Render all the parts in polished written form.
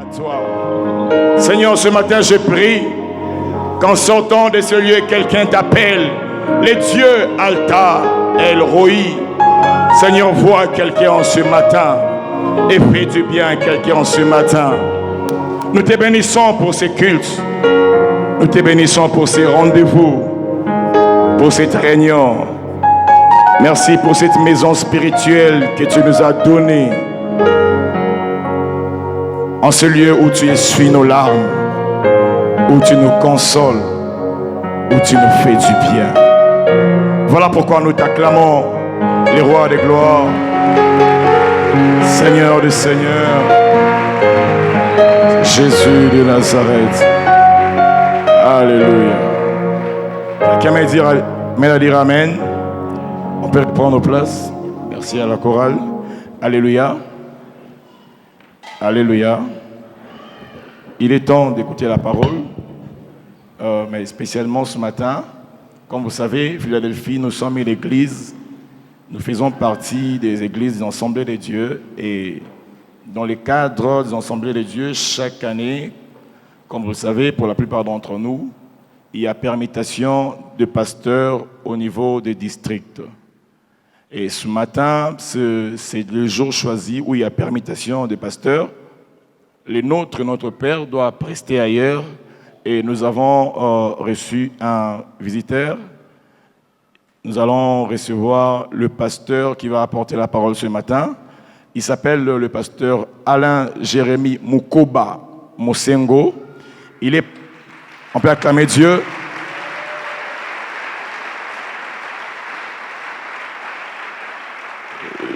à toi. Seigneur, ce matin, je prie qu'en sortant de ce lieu, quelqu'un t'appelle. Les dieux Alta, El Roi. Seigneur, vois quelqu'un en ce matin et fais du bien à quelqu'un en ce matin. Nous te bénissons pour ces cultes. Nous te bénissons pour ces rendez-vous, pour cette réunion. Merci pour cette maison spirituelle que tu nous as donnée. En ce lieu où tu essuies nos larmes, où tu nous consoles, où tu nous fais du bien. Voilà pourquoi nous t'acclamons, les rois des gloires, Seigneur des seigneurs, Jésus de Nazareth. Alléluia. Quelqu'un m'a dit Amen. On peut prendre nos places. Merci à la chorale. Alléluia. Alléluia. Il est temps d'écouter la parole, mais spécialement ce matin. Comme vous savez, Philadelphie, nous sommes une église. Nous faisons partie des églises des Assemblées de Dieu. Et dans le cadre des Assemblées de Dieu, chaque année, comme vous le savez, pour la plupart d'entre nous, il y a permutation de pasteurs au niveau des districts. Et ce matin, c'est le jour choisi où il y a permutation de pasteurs. Notre père doit prester ailleurs et nous avons reçu un visiteur. Nous allons recevoir le pasteur qui va apporter la parole ce matin. Il s'appelle le pasteur Alain Jérémy Mukoba Mosengo. On peut acclamer Dieu.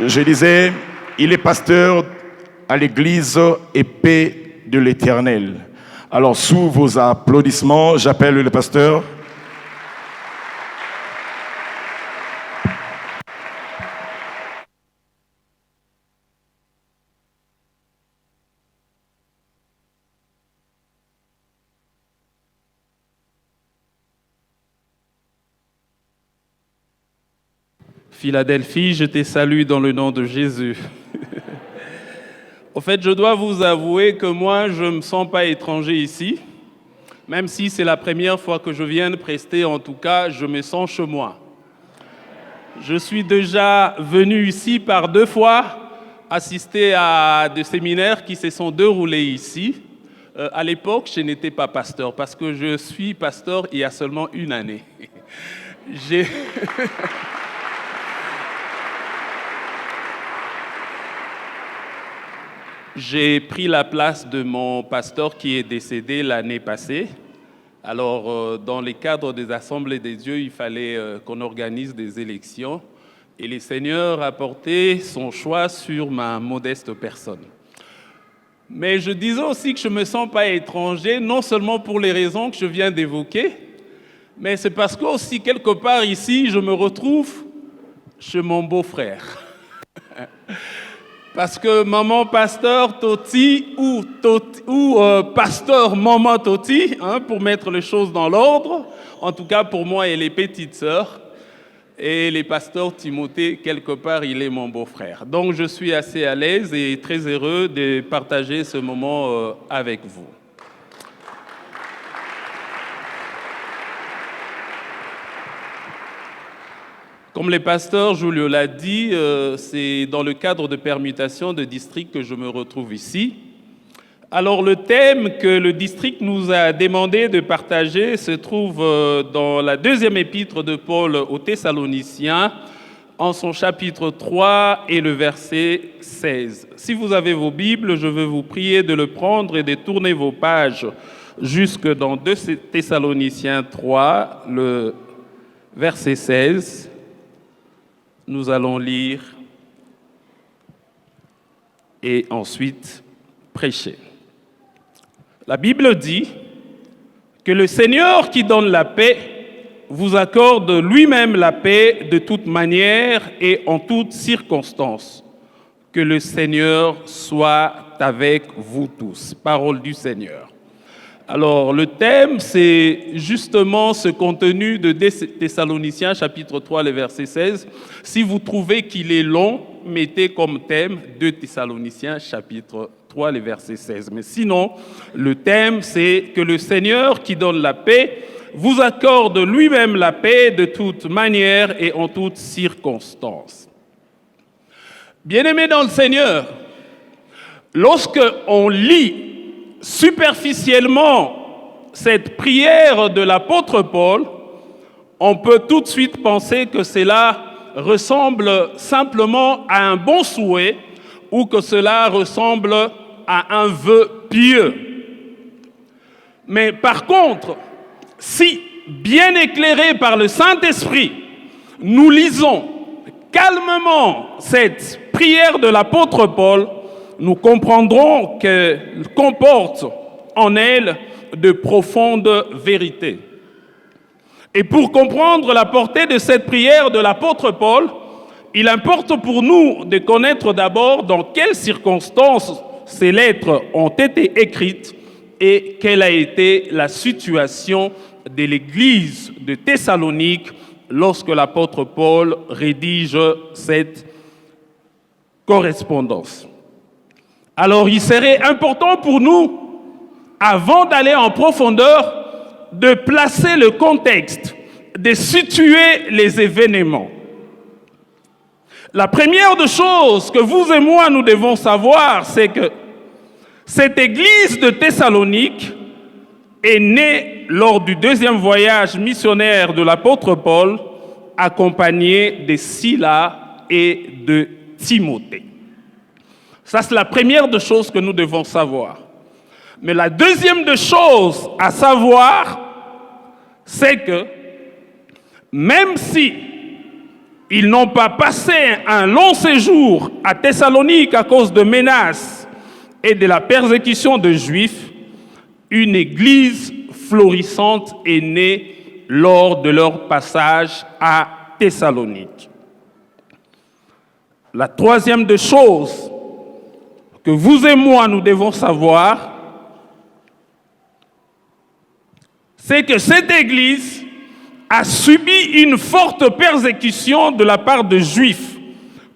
Je disais, il est pasteur à l'église Épée de l'Éternel. Alors, sous vos applaudissements, j'appelle le pasteur. Philadelphie, je te salue dans le nom de Jésus. Au fait, je dois vous avouer que moi, je ne me sens pas étranger ici. Même si c'est la première fois que je viens de prester, en tout cas, je me sens chez moi. Je suis déjà venu ici par 2 fois, assister à des séminaires qui se sont déroulés ici. À l'époque, je n'étais pas pasteur, parce que je suis pasteur il y a seulement 1 année. J'ai pris la place de mon pasteur qui est décédé l'année passée. Alors, dans le cadre des Assemblées des dieux, il fallait qu'on organise des élections. Et le Seigneur a porté son choix sur ma modeste personne. Mais je disais aussi que je ne me sens pas étranger, non seulement pour les raisons que je viens d'évoquer, mais c'est parce que aussi, quelque part ici, je me retrouve chez mon beau-frère. Parce que maman pasteur Toti ou pasteur maman Toti, pour mettre les choses dans l'ordre, en tout cas pour moi et les petites sœurs, et les pasteurs Timothée, quelque part, il est mon beau-frère. Donc je suis assez à l'aise et très heureux de partager ce moment avec vous. Comme le pasteur Julio l'a dit, c'est dans le cadre de permutation de district que je me retrouve ici. Alors le thème que le district nous a demandé de partager se trouve dans la 2e épître de Paul aux Thessaloniciens, en son chapitre 3 et le verset 16. Si vous avez vos Bibles, je vais vous prier de le prendre et de tourner vos pages jusque dans 2 Thessaloniciens 3, le verset 16. Nous allons lire et ensuite prêcher. La Bible dit que le Seigneur qui donne la paix vous accorde lui-même la paix de toute manière et en toutes circonstances. Que le Seigneur soit avec vous tous. Parole du Seigneur. Alors, le thème, c'est justement ce contenu de Thessaloniciens, chapitre 3, le verset 16. Si vous trouvez qu'il est long, mettez comme thème 2 Thessaloniciens, chapitre 3, le verset 16. Mais sinon, le thème, c'est que le Seigneur qui donne la paix vous accorde lui-même la paix de toute manière et en toutes circonstances. Bien-aimés dans le Seigneur, lorsque on lit superficiellement cette prière de l'apôtre Paul, on peut tout de suite penser que cela ressemble simplement à un bon souhait ou que cela ressemble à un vœu pieux. Mais par contre, si, bien éclairés par le Saint-Esprit, nous lisons calmement cette prière de l'apôtre Paul, nous comprendrons qu'elle comporte en elle de profondes vérités. Et pour comprendre la portée de cette prière de l'apôtre Paul, il importe pour nous de connaître d'abord dans quelles circonstances ces lettres ont été écrites et quelle a été la situation de l'église de Thessalonique lorsque l'apôtre Paul rédige cette correspondance. Alors, il serait important pour nous, avant d'aller en profondeur, de placer le contexte, de situer les événements. La première des choses que vous et moi nous devons savoir, c'est que cette église de Thessalonique est née lors du deuxième voyage missionnaire de l'apôtre Paul, accompagné de Silas et de Timothée. Ça, c'est la première des choses que nous devons savoir. Mais la deuxième des choses à savoir, c'est que même si ils n'ont pas passé un long séjour à Thessalonique à cause de menaces et de la persécution de Juifs, une église florissante est née lors de leur passage à Thessalonique. La troisième des choses que vous et moi nous devons savoir, c'est que cette église a subi une forte persécution de la part de Juifs,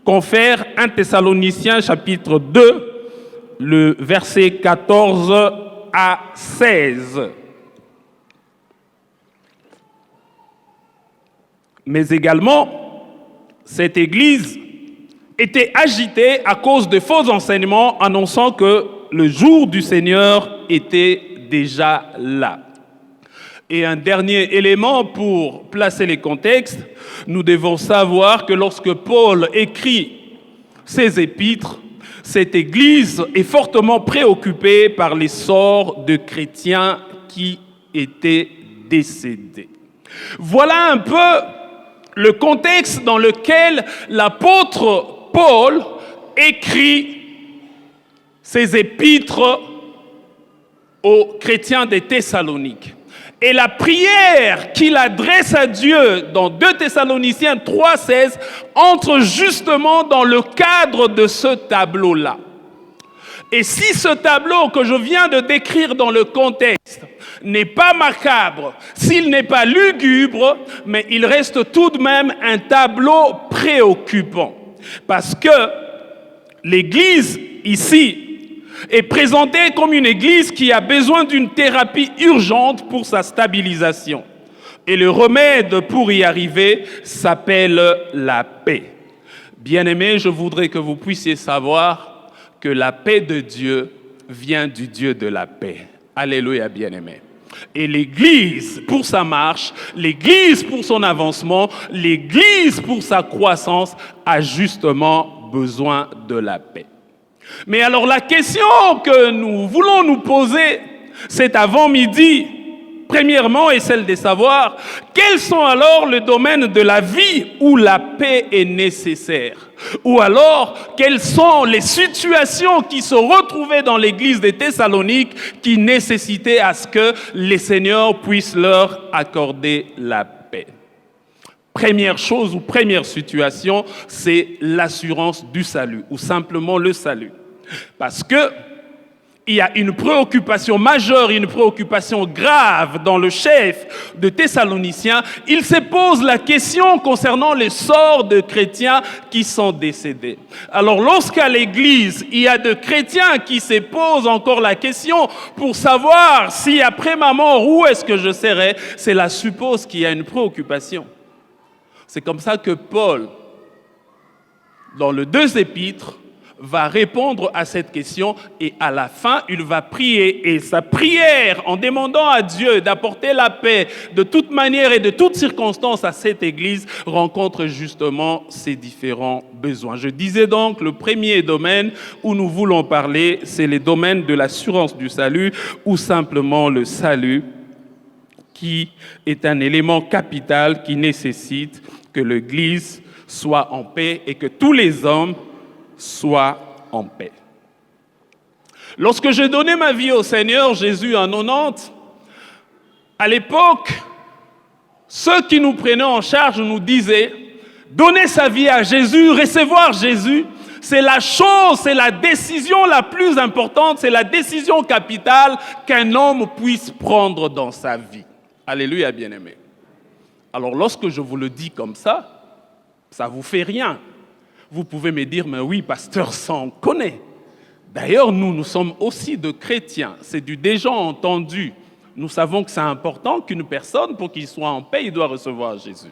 confère 1 Thessaloniciens chapitre 2, le verset 14 à 16. Mais également, cette église était agitée à cause de faux enseignements annonçant que le jour du Seigneur était déjà là. Et un dernier élément pour placer les contextes, nous devons savoir que lorsque Paul écrit ses épîtres, cette église est fortement préoccupée par les sorts de chrétiens qui étaient décédés. Voilà un peu le contexte dans lequel l'apôtre Paul écrit ses épîtres aux chrétiens des Thessaloniques. Et la prière qu'il adresse à Dieu dans 2 Thessaloniciens 3,16 entre justement dans le cadre de ce tableau-là. Et si ce tableau que je viens de décrire dans le contexte n'est pas macabre, s'il n'est pas lugubre, mais il reste tout de même un tableau préoccupant. Parce que l'Église ici est présentée comme une église qui a besoin d'une thérapie urgente pour sa stabilisation. Et le remède pour y arriver s'appelle la paix. Bien-aimés, je voudrais que vous puissiez savoir que la paix de Dieu vient du Dieu de la paix. Alléluia, bien-aimés. Et l'Église, pour sa marche, l'Église pour son avancement, l'Église pour sa croissance, a justement besoin de la paix. Mais alors la question que nous voulons nous poser cet avant-midi, premièrement, est celle de savoir quels sont alors les domaines de la vie où la paix est nécessaire. Ou alors, quelles sont les situations qui se retrouvaient dans l'église de Thessalonique qui nécessitaient à ce que les seigneurs puissent leur accorder la paix. Première chose ou première situation, c'est l'assurance du salut, ou simplement le salut. Parce que Il y a une préoccupation majeure, une préoccupation grave dans le chef de Thessaloniciens. Il se pose la question concernant le sort de chrétiens qui sont décédés. Alors lorsqu'à l'église, il y a de chrétiens qui se posent encore la question pour savoir si après ma mort, où est-ce que je serai, cela suppose qu'il y a une préoccupation. C'est comme ça que Paul, dans les 2 épîtres, va répondre à cette question et à la fin, il va prier. Et sa prière, en demandant à Dieu d'apporter la paix de toute manière et de toutes circonstances à cette Église, rencontre justement ces différents besoins. Je disais donc, le premier domaine où nous voulons parler, c'est le domaine de l'assurance du salut ou simplement le salut, qui est un élément capital qui nécessite que l'Église soit en paix et que tous les hommes soient en paix. Lorsque j'ai donné ma vie au Seigneur Jésus en 90, à l'époque, ceux qui nous prenaient en charge nous disaient « Donner sa vie à Jésus, recevoir Jésus, c'est la chose, c'est la décision la plus importante, c'est la décision capitale qu'un homme puisse prendre dans sa vie. » Alléluia, bien-aimés. Alors lorsque je vous le dis comme ça ne vous fait rien. Vous pouvez me dire, mais oui, pasteur, ça on connaît. D'ailleurs, nous sommes aussi de chrétiens. C'est du déjà entendu. Nous savons que c'est important qu'une personne, pour qu'il soit en paix, il doit recevoir Jésus.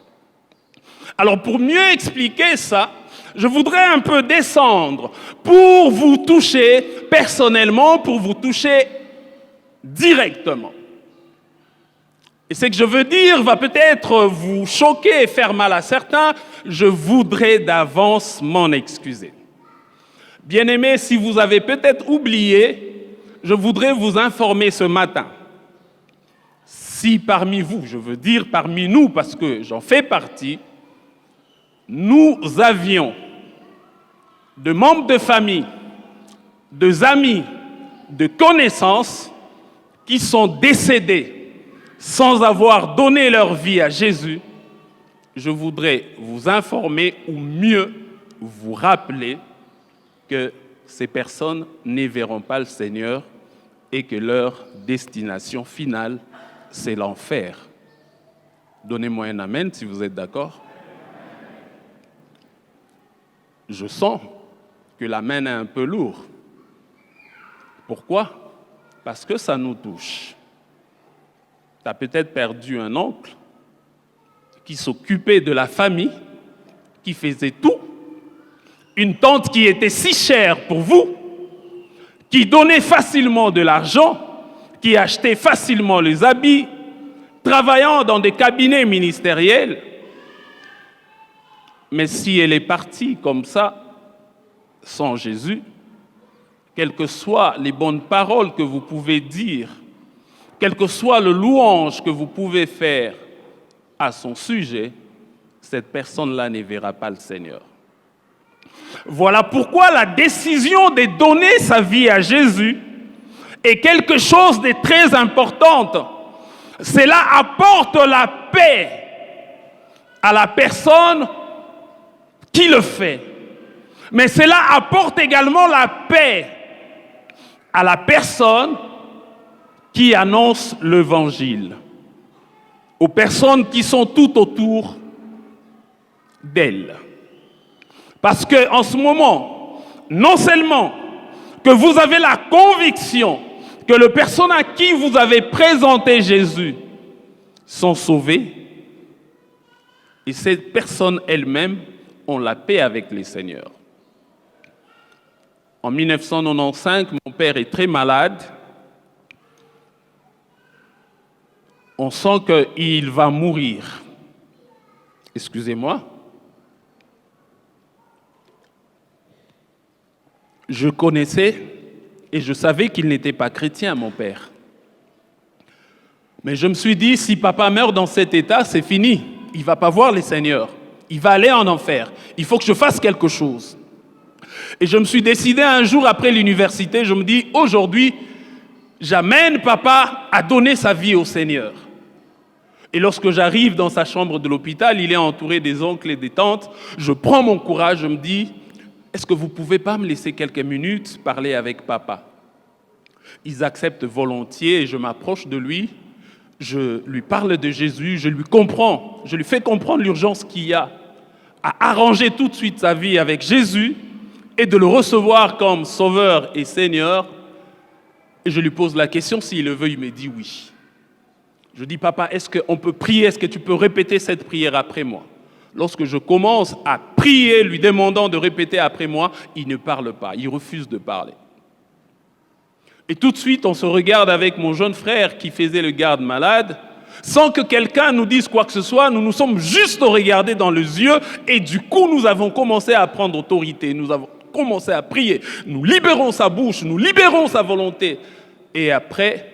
Alors, pour mieux expliquer ça, je voudrais un peu descendre pour vous toucher personnellement, pour vous toucher directement. Et ce que je veux dire va peut-être vous choquer et faire mal à certains. Je voudrais d'avance m'en excuser. Bien-aimés, si vous avez peut-être oublié, je voudrais vous informer ce matin. Si parmi vous, je veux dire parmi nous, parce que j'en fais partie, nous avions de membres de famille, de amis, de connaissances qui sont décédés sans avoir donné leur vie à Jésus, je voudrais vous informer ou mieux vous rappeler que ces personnes ne verront pas le Seigneur et que leur destination finale, c'est l'enfer. Donnez-moi un amen si vous êtes d'accord. Je sens que l'amen est un peu lourd. Pourquoi? Parce que ça nous touche. Tu as peut-être perdu un oncle qui s'occupait de la famille, qui faisait tout. Une tante qui était si chère pour vous, qui donnait facilement de l'argent, qui achetait facilement les habits, travaillant dans des cabinets ministériels. Mais si elle est partie comme ça, sans Jésus, quelles que soient les bonnes paroles que vous pouvez dire, quel que soit le louange que vous pouvez faire à son sujet, cette personne-là ne verra pas le Seigneur. Voilà pourquoi la décision de donner sa vie à Jésus est quelque chose de très important. Cela apporte la paix à la personne qui le fait. Mais cela apporte également la paix à la personne qui annonce l'évangile, aux personnes qui sont tout autour d'elle. Parce qu'en ce moment, non seulement que vous avez la conviction que les personnes à qui vous avez présenté Jésus sont sauvées, et ces personnes elles-mêmes ont la paix avec les seigneurs. En 1995, mon père est très malade. On sent qu'il va mourir. Excusez-moi. Je connaissais et je savais qu'il n'était pas chrétien, mon père. Mais je me suis dit, si papa meurt dans cet état, c'est fini. Il ne va pas voir les seigneurs. Il va aller en enfer. Il faut que je fasse quelque chose. Et je me suis décidé un jour après l'université, je me dis, aujourd'hui, j'amène papa à donner sa vie au Seigneur. Et lorsque j'arrive dans sa chambre de l'hôpital, il est entouré des oncles et des tantes. Je prends mon courage, je me dis, est-ce que vous ne pouvez pas me laisser quelques minutes parler avec papa? Ils acceptent volontiers et je m'approche de lui, je lui parle de Jésus, je lui fais comprendre l'urgence qu'il y a à arranger tout de suite sa vie avec Jésus et de le recevoir comme Sauveur et Seigneur. Et je lui pose la question, s'il le veut, il me dit oui. Je dis, papa, est-ce qu'on peut prier? Est-ce que tu peux répéter cette prière après moi? Lorsque je commence à prier, lui demandant de répéter après moi, il ne parle pas, il refuse de parler. Et tout de suite, on se regarde avec mon jeune frère qui faisait le garde malade, sans que quelqu'un nous dise quoi que ce soit, nous nous sommes juste regardés dans les yeux et du coup, nous avons commencé à prendre autorité, nous avons commencé à prier, nous libérons sa bouche, nous libérons sa volonté. Et après,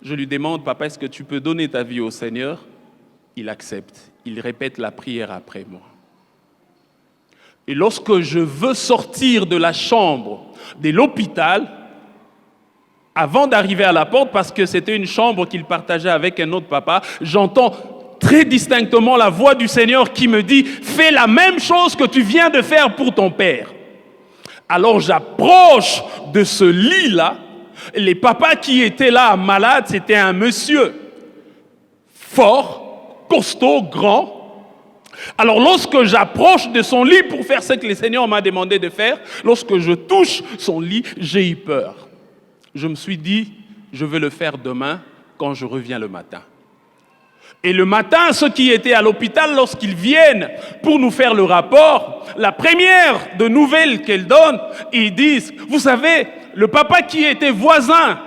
je lui demande, papa, est-ce que tu peux donner ta vie au Seigneur? Il accepte, il répète la prière après moi. Et lorsque je veux sortir de la chambre de l'hôpital, avant d'arriver à la porte, parce que c'était une chambre qu'il partageait avec un autre papa, j'entends très distinctement la voix du Seigneur qui me dit « Fais la même chose que tu viens de faire pour ton père ». Alors j'approche de ce lit-là. Les papas qui étaient là malades, c'était un monsieur fort, costaud, grand. Alors lorsque j'approche de son lit pour faire ce que le Seigneur m'a demandé de faire, lorsque je touche son lit, j'ai eu peur. Je me suis dit, je vais le faire demain quand je reviens le matin. Et le matin, ceux qui étaient à l'hôpital, lorsqu'ils viennent pour nous faire le rapport, la première de nouvelles qu'ils donnent, ils disent, vous savez, le papa qui était voisin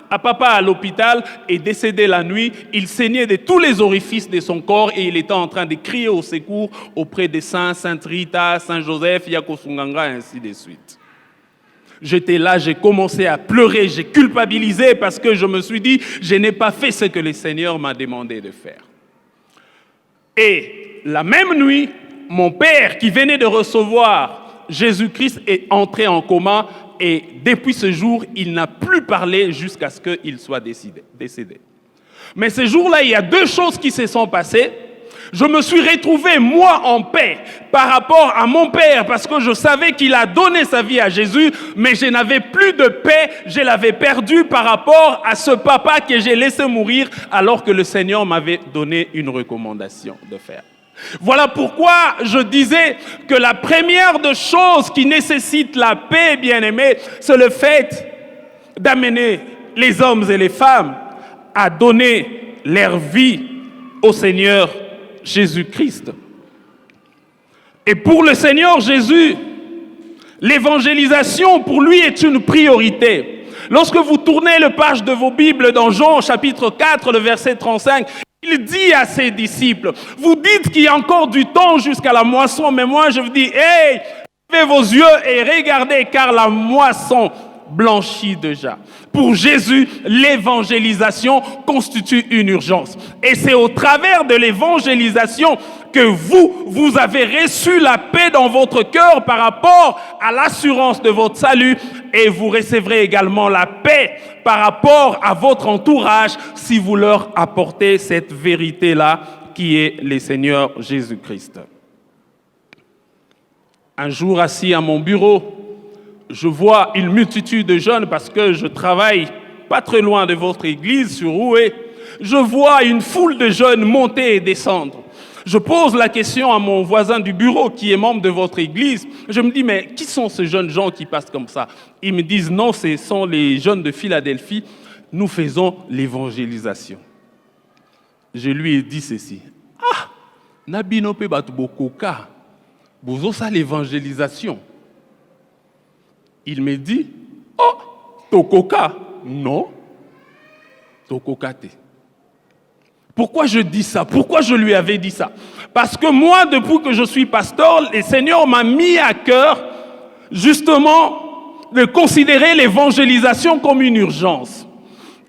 à papa à l'hôpital est décédé la nuit, il saignait de tous les orifices de son corps et il était en train de crier au secours auprès des saints, Sainte Rita, Saint Joseph, Yakosunganga, et ainsi de suite. J'étais là, j'ai commencé à pleurer, j'ai culpabilisé parce que je me suis dit, je n'ai pas fait ce que le Seigneur m'a demandé de faire. Et la même nuit, mon père qui venait de recevoir Jésus-Christ est entré en coma et depuis ce jour, il n'a plus parlé jusqu'à ce qu'il soit décédé. Mais ce jour-là, il y a deux choses qui se sont passées. Je me suis retrouvé, moi, en paix par rapport à mon père parce que je savais qu'il a donné sa vie à Jésus, mais je n'avais plus de paix, je l'avais perdu par rapport à ce papa que j'ai laissé mourir alors que le Seigneur m'avait donné une recommandation de faire. Voilà pourquoi je disais que la première des choses qui nécessite la paix, bien-aimés, c'est le fait d'amener les hommes et les femmes à donner leur vie au Seigneur Jésus-Christ. Et pour le Seigneur Jésus, l'évangélisation pour lui est une priorité. Lorsque vous tournez le page de vos Bibles dans Jean chapitre 4, le verset 35, il dit à ses disciples, vous dites qu'il y a encore du temps jusqu'à la moisson, mais moi je vous dis, hey, levez vos yeux et regardez car la moisson blanchit déjà. Pour Jésus, l'évangélisation constitue une urgence. Et c'est au travers de l'évangélisation que vous avez reçu la paix dans votre cœur par rapport à l'assurance de votre salut et vous recevrez également la paix par rapport à votre entourage si vous leur apportez cette vérité-là qui est le Seigneur Jésus-Christ. Un jour, assis à mon bureau, je vois une multitude de jeunes parce que je travaille pas très loin de votre église sur Roué. Je vois une foule de jeunes monter et descendre. Je pose la question à mon voisin du bureau qui est membre de votre église. Je me dis, mais qui sont ces jeunes gens qui passent comme ça? Ils me disent, non, ce sont les jeunes de Philadelphie. Nous faisons l'évangélisation. Je lui ai dit ceci. Ah, Nabino pe batubokoka. Bozo ça l'évangélisation. Il me dit, oh, tokoka. Non, tokokate. Pourquoi je dis ça? Pourquoi je lui avais dit ça? Parce que moi, depuis que je suis pasteur, le Seigneur m'a mis à cœur, justement, de considérer l'évangélisation comme une urgence.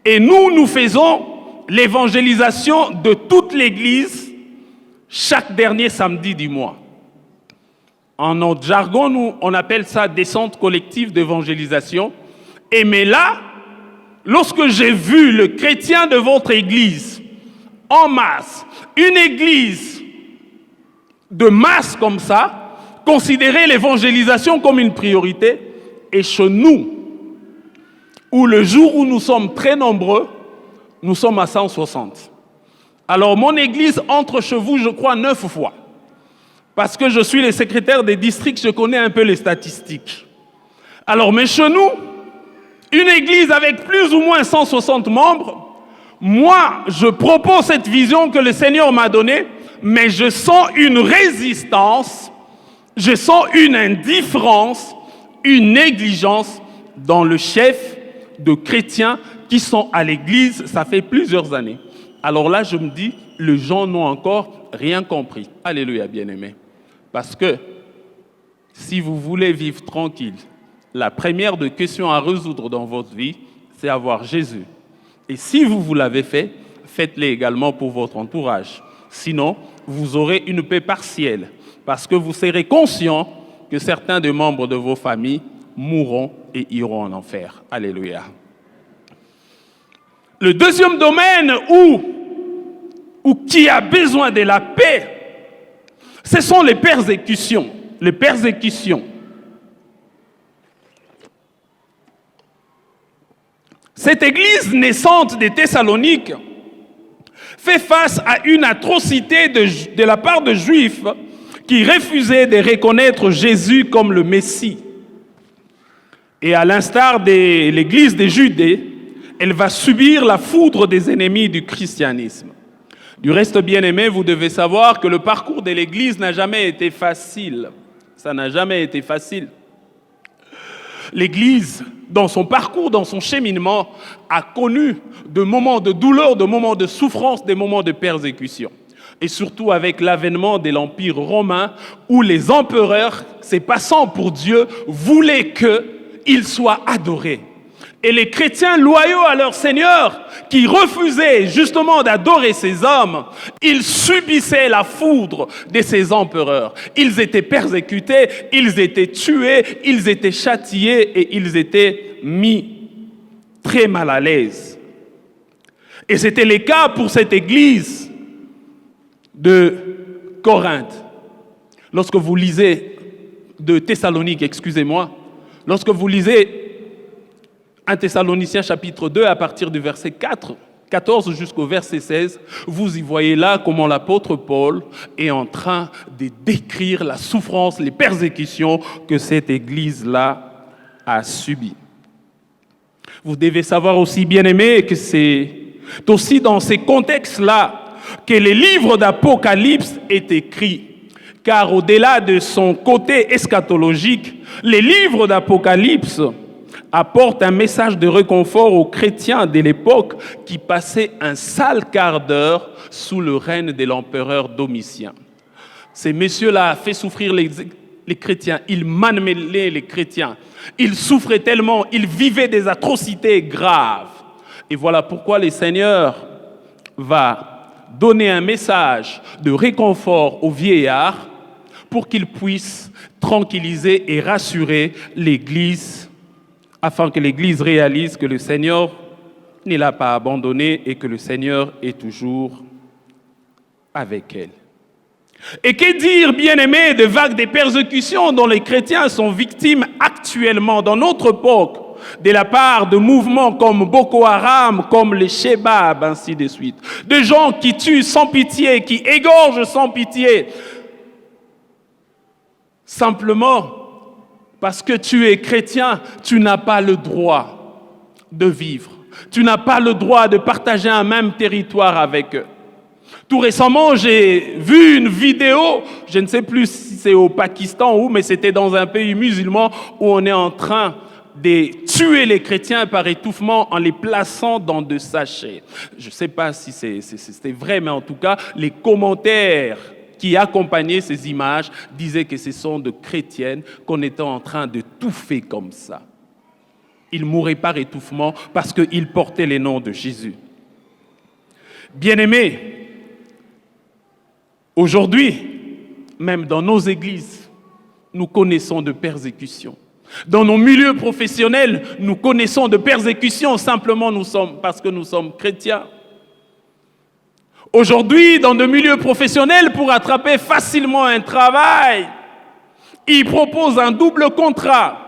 Et nous faisons l'évangélisation de toute l'Église chaque dernier samedi du mois. En notre jargon, nous, on appelle ça descente collective d'évangélisation. Et mais là, lorsque j'ai vu le chrétien de votre église, en masse, une église de masse comme ça, considérer l'évangélisation comme une priorité, et chez nous, où le jour où nous sommes très nombreux, nous sommes à 160. Alors mon église entre chez vous, je crois, 9 fois. Parce que je suis le secrétaire des districts, je connais un peu les statistiques. Alors, mais chez nous, une église avec plus ou moins 160 membres, moi, je propose cette vision que le Seigneur m'a donnée, mais je sens une résistance, je sens une indifférence, une négligence dans le chef de chrétiens qui sont à l'église, ça fait plusieurs années. Alors là, je me dis, les gens n'ont encore rien compris. Alléluia, bien-aimés. Parce que si vous voulez vivre tranquille, la première des questions à résoudre dans votre vie, c'est avoir Jésus. Et si vous l'avez fait, faites-le également pour votre entourage. Sinon, vous aurez une paix partielle, parce que vous serez conscient que certains des membres de vos familles mourront et iront en enfer. Alléluia. Le deuxième domaine qui a besoin de la paix, ce sont les persécutions. Les persécutions. Cette église naissante de Thessalonique fait face à une atrocité de la part de Juifs qui refusaient de reconnaître Jésus comme le Messie. Et à l'instar de l'église de Judée, elle va subir la foudre des ennemis du christianisme. Du reste, bien-aimés, vous devez savoir que le parcours de l'Église n'a jamais été facile. Ça n'a jamais été facile. L'Église, dans son parcours, dans son cheminement, a connu des moments de douleur, des moments de souffrance, des moments de persécution. Et surtout avec l'avènement de l'Empire romain, où les empereurs, se passant pour Dieu, voulaient qu'ils soient adorés. Et les chrétiens loyaux à leur Seigneur, qui refusaient justement d'adorer ces hommes, ils subissaient la foudre de ces empereurs. Ils étaient persécutés, ils étaient tués, ils étaient châtiés et ils étaient mis très mal à l'aise. Et c'était le cas pour cette église de Corinthe. Lorsque vous lisez, de Thessalonique, excusez-moi, lorsque vous lisez 1 Thessaloniciens chapitre 2, à partir du verset 14 jusqu'au verset 16, vous y voyez là comment l'apôtre Paul est en train de décrire la souffrance, les persécutions que cette église-là a subies. Vous devez savoir aussi, bien-aimés, que c'est aussi dans ces contextes-là que le livre d'Apocalypse est écrit. Car au-delà de son côté eschatologique, les livres d'Apocalypse apporte un message de réconfort aux chrétiens de l'époque qui passaient un sale quart d'heure sous le règne de l'empereur Domitien. Ces messieurs-là ont fait souffrir les chrétiens, ils malmenaient les chrétiens, ils souffraient tellement, ils vivaient des atrocités graves. Et voilà pourquoi le Seigneur va donner un message de réconfort aux vieillards pour qu'ils puissent tranquilliser et rassurer l'Église, afin que l'Église réalise que le Seigneur ne l'a pas abandonnée et que le Seigneur est toujours avec elle. Et que dire, bien-aimés, de vagues de persécutions dont les chrétiens sont victimes actuellement dans notre époque, de la part de mouvements comme Boko Haram, comme les Shebab, ainsi de suite. De gens qui tuent sans pitié, qui égorgent sans pitié, simplement parce que tu es chrétien, tu n'as pas le droit de vivre. Tu n'as pas le droit de partager un même territoire avec eux. Tout récemment, j'ai vu une vidéo, je ne sais plus si c'est au Pakistan ou, mais c'était dans un pays musulman où on est en train de tuer les chrétiens par étouffement en les plaçant dans des sachets. Je ne sais pas si c'était vrai, mais en tout cas, les commentaires qui accompagnaient ces images disaient que ce sont de chrétiennes qu'on était en train de touffer comme ça. Ils mouraient par étouffement parce qu'ils portaient les noms de Jésus. Bien-aimés, aujourd'hui, même dans nos églises, nous connaissons de persécutions. Dans nos milieux professionnels, nous connaissons de persécutions simplement parce que nous sommes chrétiens. Aujourd'hui, dans nos milieux professionnels, pour attraper facilement un travail, ils proposent un double contrat.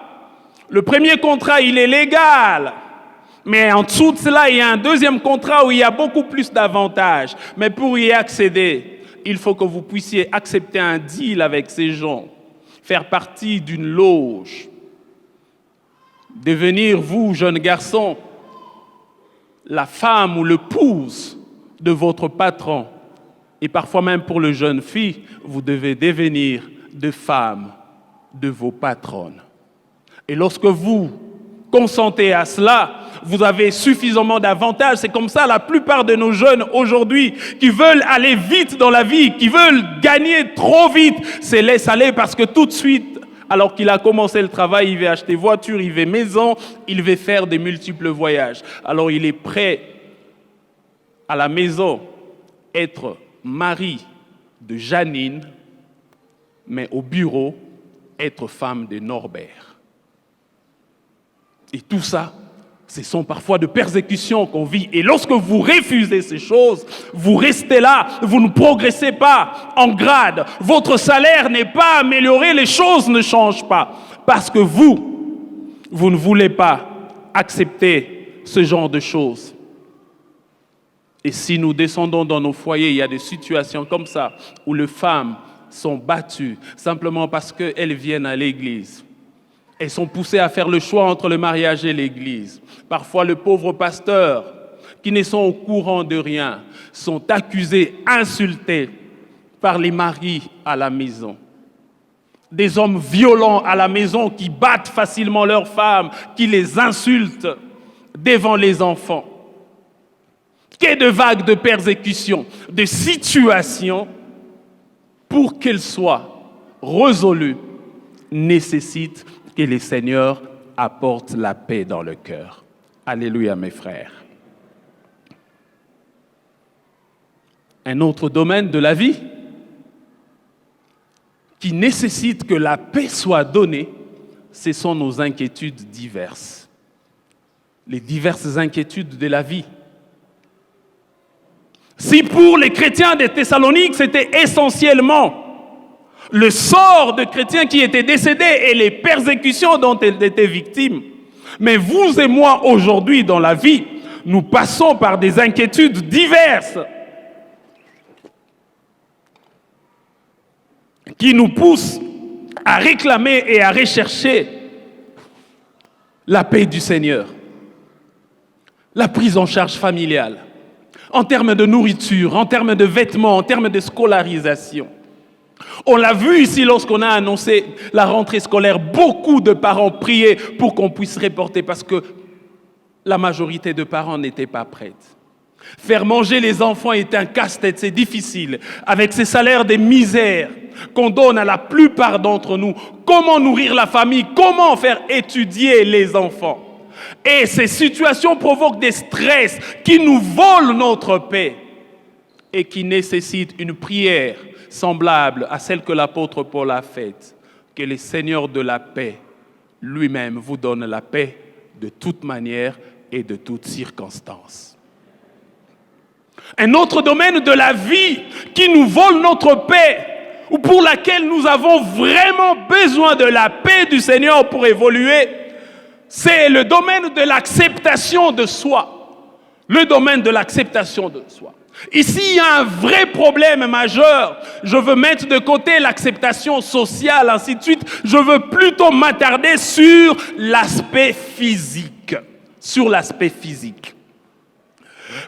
Le premier contrat, il est légal. Mais en dessous de cela, il y a un deuxième contrat où il y a beaucoup plus d'avantages. Mais pour y accéder, il faut que vous puissiez accepter un deal avec ces gens, faire partie d'une loge, devenir, vous, jeune garçon, la femme ou l'épouse de votre patron. Et parfois même pour le jeune fille, vous devez devenir de femmes de vos patronnes. Et lorsque vous consentez à cela, vous avez suffisamment d'avantages. C'est comme ça la plupart de nos jeunes aujourd'hui qui veulent aller vite dans la vie, qui veulent gagner trop vite, se laissent aller parce que tout de suite, alors qu'il a commencé le travail, il veut acheter voiture, il veut maison, il veut faire des multiples voyages. Alors il est prêt à la maison être mari de Janine, mais au bureau, être femme de Norbert. Et tout ça, ce sont parfois de persécutions qu'on vit. Et lorsque vous refusez ces choses, vous restez là, vous ne progressez pas en grade. Votre salaire n'est pas amélioré, les choses ne changent pas. Parce que vous ne voulez pas accepter ce genre de choses. Et si nous descendons dans nos foyers, il y a des situations comme ça où les femmes sont battues simplement parce qu'elles viennent à l'église. Elles sont poussées à faire le choix entre le mariage et l'église. Parfois, le pauvre pasteur, qui ne sont au courant de rien, sont accusés, insultés par les maris à la maison. Des hommes violents à la maison qui battent facilement leurs femmes, qui les insultent devant les enfants. Qu'il y ait de vagues de persécutions, de situations, pour qu'elles soient résolues, nécessitent que le Seigneur apporte la paix dans le cœur. Alléluia, mes frères. Un autre domaine de la vie qui nécessite que la paix soit donnée, ce sont nos inquiétudes diverses. Les diverses inquiétudes de la vie. Si pour les chrétiens des Thessaloniques, c'était essentiellement le sort de chrétiens qui étaient décédés et les persécutions dont ils étaient victimes, mais vous et moi aujourd'hui dans la vie, nous passons par des inquiétudes diverses qui nous poussent à réclamer et à rechercher la paix du Seigneur, la prise en charge familiale, en termes de nourriture, en termes de vêtements, en termes de scolarisation. On l'a vu ici lorsqu'on a annoncé la rentrée scolaire, beaucoup de parents priaient pour qu'on puisse reporter parce que la majorité de parents n'étaient pas prêts. Faire manger les enfants est un casse-tête, c'est difficile. Avec ces salaires de misère qu'on donne à la plupart d'entre nous, comment nourrir la famille, comment faire étudier les enfants? Et ces situations provoquent des stress qui nous volent notre paix et qui nécessitent une prière semblable à celle que l'apôtre Paul a faite. Que le Seigneur de la paix lui-même vous donne la paix de toute manière et de toutes circonstances. Un autre domaine de la vie qui nous vole notre paix ou pour laquelle nous avons vraiment besoin de la paix du Seigneur pour évoluer, c'est le domaine de l'acceptation de soi. Le domaine de l'acceptation de soi. Ici, il y a un vrai problème majeur. Je veux mettre de côté l'acceptation sociale, ainsi de suite. Je veux plutôt m'attarder sur l'aspect physique. Sur l'aspect physique.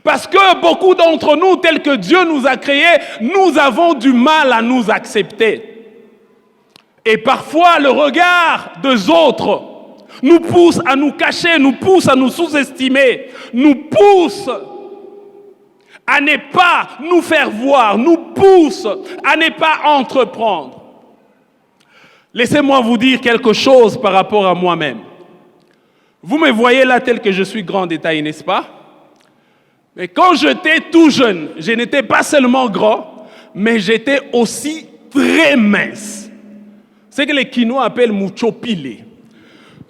Parce que beaucoup d'entre nous, tels que Dieu nous a créés, nous avons du mal à nous accepter. Et parfois, le regard des autres nous pousse à nous cacher, nous pousse à nous sous-estimer, nous pousse à ne pas nous faire voir, nous pousse à ne pas entreprendre. Laissez-moi vous dire quelque chose par rapport à moi-même. Vous me voyez là tel que je suis grand de taille, n'est-ce pas? Mais quand j'étais tout jeune, je n'étais pas seulement grand, mais j'étais aussi très mince. C'est ce que les Quinois appellent muchopile.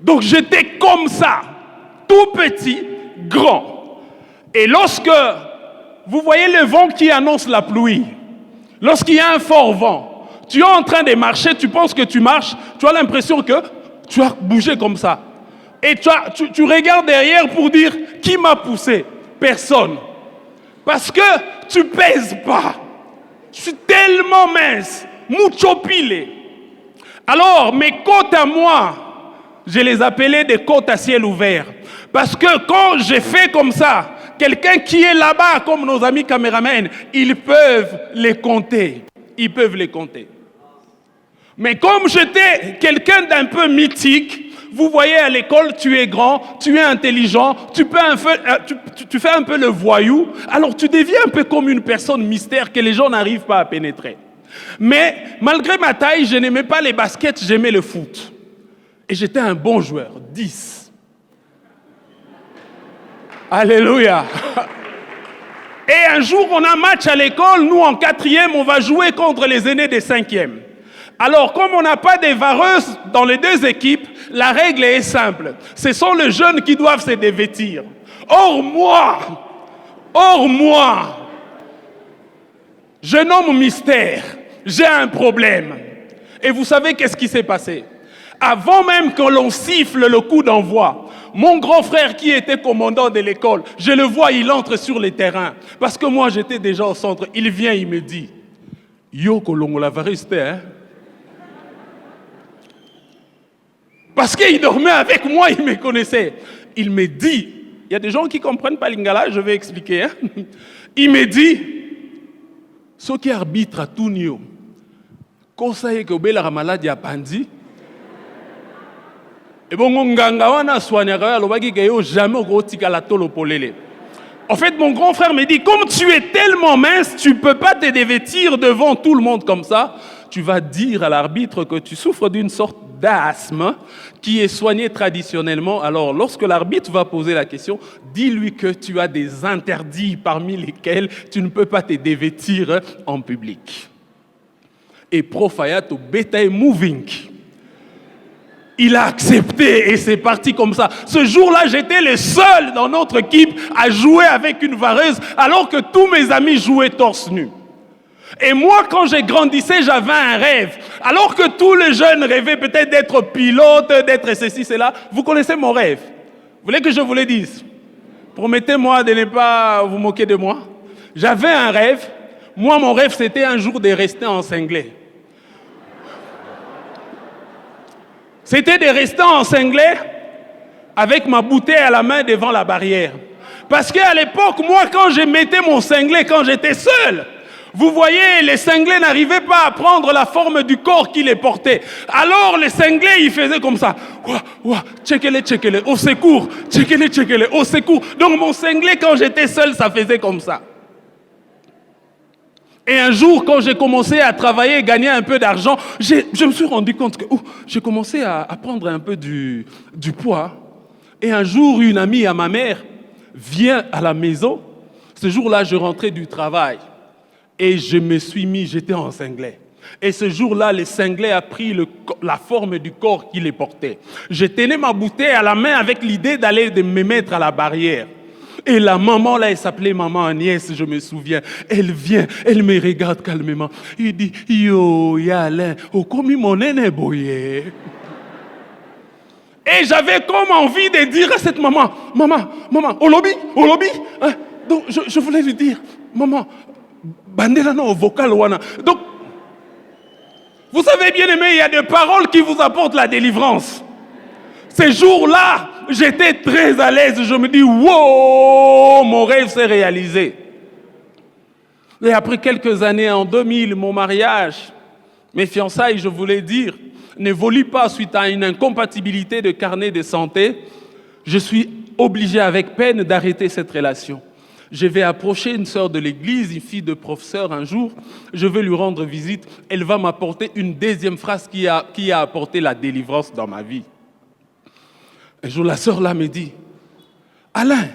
Donc j'étais comme ça, tout petit, grand. Et lorsque vous voyez le vent qui annonce la pluie, lorsqu'il y a un fort vent, tu es en train de marcher, tu penses que tu marches, tu as l'impression que tu as bougé comme ça. Et tu regardes derrière pour dire qui m'a poussé? Personne. Parce que tu pèses pas. Je suis tellement mince. Mucho pile. Alors, mes côtes à moi, je les appelais des côtes à ciel ouvert. Parce que quand j'ai fait comme ça, quelqu'un qui est là-bas, comme nos amis caméramens, ils peuvent les compter. Ils peuvent les compter. Mais comme j'étais quelqu'un d'un peu mythique, vous voyez à l'école, tu es grand, tu es intelligent, tu fais un peu le voyou, alors tu deviens un peu comme une personne mystère que les gens n'arrivent pas à pénétrer. Mais malgré ma taille, je n'aimais pas les baskets, j'aimais le foot. Et j'étais un bon joueur, 10. Alléluia. Et un jour, on a un match à l'école, nous en 4e, on va jouer contre les aînés des 5e. Alors, comme on n'a pas des vareuses dans les deux équipes, la règle est simple. Ce sont les jeunes qui doivent se dévêtir. Or moi, jeune homme mystère, j'ai un problème. Et vous savez qu'est-ce qui s'est passé? Avant même que l'on siffle le coup d'envoi, mon grand frère qui était commandant de l'école, je le vois, il entre sur les terrains. Parce que moi, j'étais déjà au centre. Il vient, il me dit, « Yo, Kolongo, la vérité, hein? » Parce qu'il dormait avec moi, il me connaissait. Il me dit, il y a des gens qui ne comprennent pas l'ingala, je vais expliquer. Hein? Il me dit, ce qui arbitre à tout niveau, quand ça y est que la maladie a pandi, et bon, on a soigné, jamais au tolo polele. En fait, mon grand frère me dit, comme tu es tellement mince, tu ne peux pas te dévêtir devant tout le monde comme ça. Tu vas dire à l'arbitre que tu souffres d'une sorte d'asthme qui est soigné traditionnellement. Alors, lorsque l'arbitre va poser la question, dis-lui que tu as des interdits parmi lesquels tu ne peux pas te dévêtir en public. Et Profayat au Beta Moving. Il a accepté et c'est parti comme ça. Ce jour-là, j'étais le seul dans notre équipe à jouer avec une vareuse alors que tous mes amis jouaient torse nu. Et moi, quand j'ai grandissé, j'avais un rêve. Alors que tous les jeunes rêvaient peut-être d'être pilote, d'être ceci, cela. Vous connaissez mon rêve. Vous voulez que je vous le dise? Promettez-moi de ne pas vous moquer de moi. J'avais un rêve. Moi, mon rêve, c'était un jour de rester en cinglé. C'était de rester en cinglé avec ma bouteille à la main devant la barrière. Parce qu'à l'époque, moi, quand je mettais mon cinglé, quand j'étais seul, vous voyez, les cinglés n'arrivaient pas à prendre la forme du corps qui les portait. Alors, les cinglés, ils faisaient comme ça. Tcheckele, au secours. Tcheckele, au secours. Donc, mon cinglé, quand j'étais seul, ça faisait comme ça. Et un jour, quand j'ai commencé à travailler, gagner un peu d'argent, je me suis rendu compte que j'ai commencé à prendre un peu du poids. Et un jour, une amie à ma mère vient à la maison. Ce jour-là, je rentrais du travail. Et je me suis mis, j'étais en cinglé. Et ce jour-là, le cinglé a pris la forme du corps qui les portait. Je tenais ma bouteille à la main avec l'idée d'aller me mettre à la barrière. Et la maman, là, elle s'appelait maman Agnès, je me souviens. Elle vient, elle me regarde calmement. Il dit, yo, Yalin, oh, comme mon nene boye. Et j'avais comme envie de dire à cette maman, maman, au lobby. Hein? Donc, je voulais lui dire, maman, bandela no vocal wana. Donc, vous savez bien aimé, il y a des paroles qui vous apportent la délivrance. Ces jours-là, j'étais très à l'aise. Je me dis, wow, mon rêve s'est réalisé. Et après quelques années, en 2000, mon mariage, mes fiançailles, je voulais dire, n'évoluent pas suite à une incompatibilité de carnet de santé. Je suis obligé avec peine d'arrêter cette relation. Je vais approcher une sœur de l'église, une fille de professeur un jour. Je vais lui rendre visite. Elle va m'apporter une deuxième phrase qui a apporté la délivrance dans ma vie. Un jour, la sœur là me dit, Alain,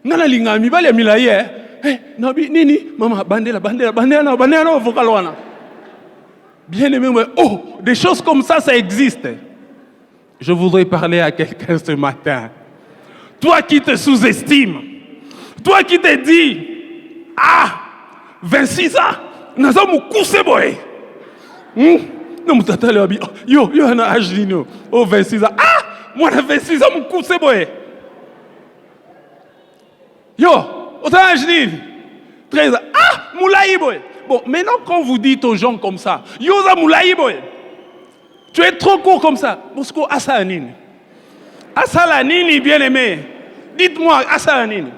ngana linga mi bale milaye, nabi nini, maman bandela, vocal wana. Bien aimé, des choses comme ça existe. Je voudrais parler à quelqu'un ce matin. Toi qui te sous-estimes, toi qui te dis, 26 ans, naza mukuse boy. Non, yo, ana âge 26 ans. Moi, j'ai 26 ans, mon coup, c'est bon. Yo, autant un 13 ans. Ah, moulaï, boy. Bon, maintenant, quand vous dites aux gens comme ça, yo, ça moulaï, boy. Tu es trop court comme ça. Parce que, Assanine. Assalanini, bien aimé. Dites-moi, Assalanini.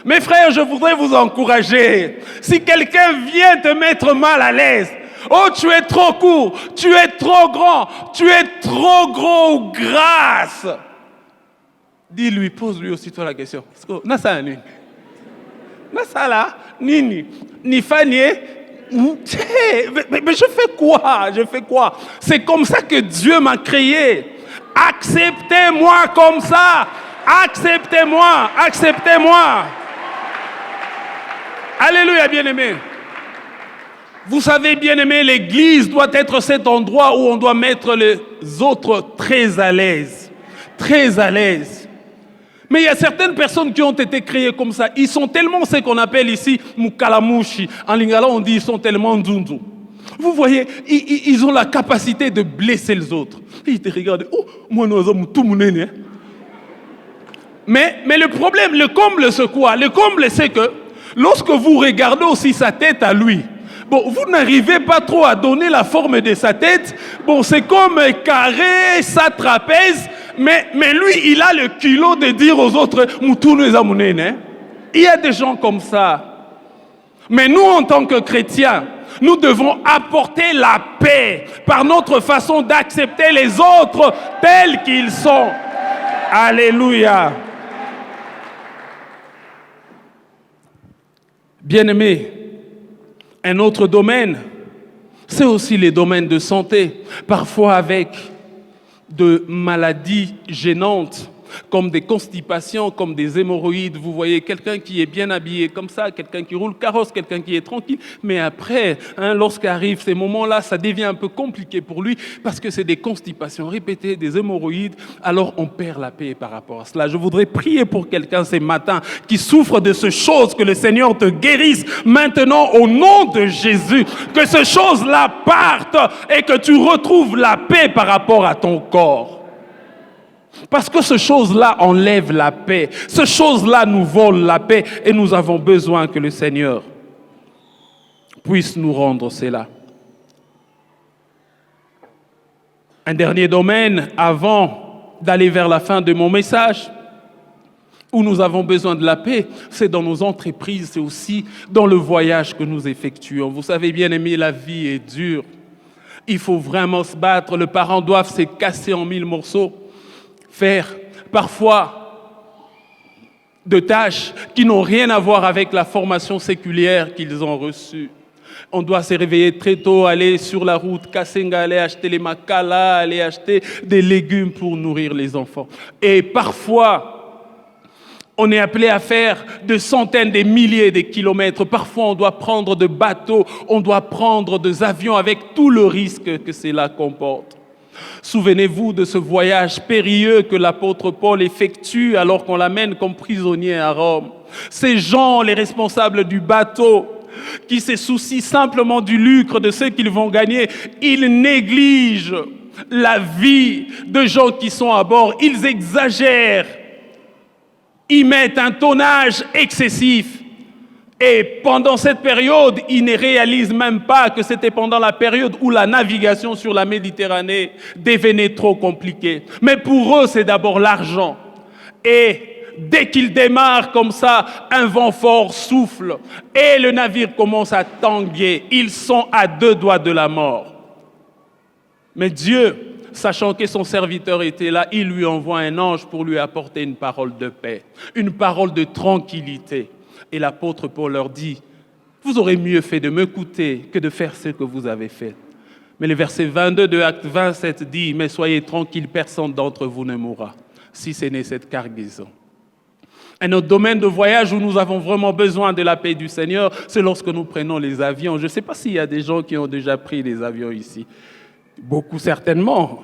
Mes frères, je voudrais vous encourager. Si quelqu'un vient te mettre mal à l'aise, oh, tu es trop court, tu es trop grand, tu es trop gros ou grasse. Dis-lui, pose-lui aussitôt la question. Nasa nini? Nasa là, nini? Ni fanier? Mais je fais quoi? Je fais quoi? C'est comme ça que Dieu m'a créé. Acceptez-moi comme ça. Acceptez-moi. Acceptez-moi. Alléluia, bien-aimé. Vous savez, bien-aimé, l'église doit être cet endroit où on doit mettre les autres très à l'aise. Très à l'aise. Mais il y a certaines personnes qui ont été créées comme ça. Ils sont tellement ce qu'on appelle ici mukalamushi. En lingala, on dit ils sont tellement nzunzu. Vous voyez, ils ont la capacité de blesser les autres. Ils te regardent. Oh, moi, nous sommes tout mon nez. Mais le problème, le comble, c'est quoi? Le comble, c'est que lorsque vous regardez aussi sa tête à lui, bon, vous n'arrivez pas trop à donner la forme de sa tête. Bon, c'est comme carré, sa trapèze. Mais lui, il a le culot de dire aux autres, il y a des gens comme ça. Mais nous, en tant que chrétiens, nous devons apporter la paix par notre façon d'accepter les autres tels qu'ils sont. Alléluia. Bien-aimés, un autre domaine, c'est aussi les domaines de santé, parfois avec de maladies gênantes, comme des constipations, comme des hémorroïdes. Vous voyez quelqu'un qui est bien habillé comme ça, quelqu'un qui roule carrosse, quelqu'un qui est tranquille. Mais après, lorsqu'arrivent ces moments-là, ça devient un peu compliqué pour lui parce que c'est des constipations répétées, des hémorroïdes. Alors on perd la paix par rapport à cela. Je voudrais prier pour quelqu'un ce matin qui souffre de ces choses, que le Seigneur te guérisse maintenant au nom de Jésus. Que ces choses-là partent et que tu retrouves la paix par rapport à ton corps. Parce que ces choses-là enlèvent la paix. Ces choses-là nous volent la paix. Et nous avons besoin que le Seigneur puisse nous rendre cela. Un dernier domaine, avant d'aller vers la fin de mon message, où nous avons besoin de la paix, c'est dans nos entreprises, c'est aussi dans le voyage que nous effectuons. Vous savez, bien aimé, la vie est dure. Il faut vraiment se battre. Les parents doivent se casser en 1000 morceaux. Faire parfois de tâches qui n'ont rien à voir avec la formation séculière qu'ils ont reçue. On doit se réveiller très tôt, aller sur la route, Kassenga, aller acheter les makala, aller acheter des légumes pour nourrir les enfants. Et parfois, on est appelé à faire de centaines, des milliers de kilomètres. Parfois, on doit prendre de bateaux, on doit prendre des avions avec tout le risque que cela comporte. Souvenez-vous de ce voyage périlleux que l'apôtre Paul effectue alors qu'on l'amène comme prisonnier à Rome. Ces gens, les responsables du bateau, qui se soucient simplement du lucre de ce qu'ils vont gagner, ils négligent la vie de gens qui sont à bord. Ils exagèrent. Ils mettent un tonnage excessif. Et pendant cette période, ils ne réalisent même pas que c'était pendant la période où la navigation sur la Méditerranée devenait trop compliquée. Mais pour eux, c'est d'abord l'argent. Et dès qu'ils démarrent comme ça, un vent fort souffle et le navire commence à tanguer. Ils sont à 2 doigts de la mort. Mais Dieu, sachant que son serviteur était là, il lui envoie un ange pour lui apporter une parole de paix, une parole de tranquillité. Et l'apôtre Paul leur dit, vous aurez mieux fait de m'écouter que de faire ce que vous avez fait. Mais le verset 22 de Acte 27 dit, mais soyez tranquilles, personne d'entre vous ne mourra, si ce n'est cette cargaison. Un autre domaine de voyage où nous avons vraiment besoin de la paix du Seigneur, c'est lorsque nous prenons les avions. Je ne sais pas s'il y a des gens qui ont déjà pris les avions ici. Beaucoup certainement.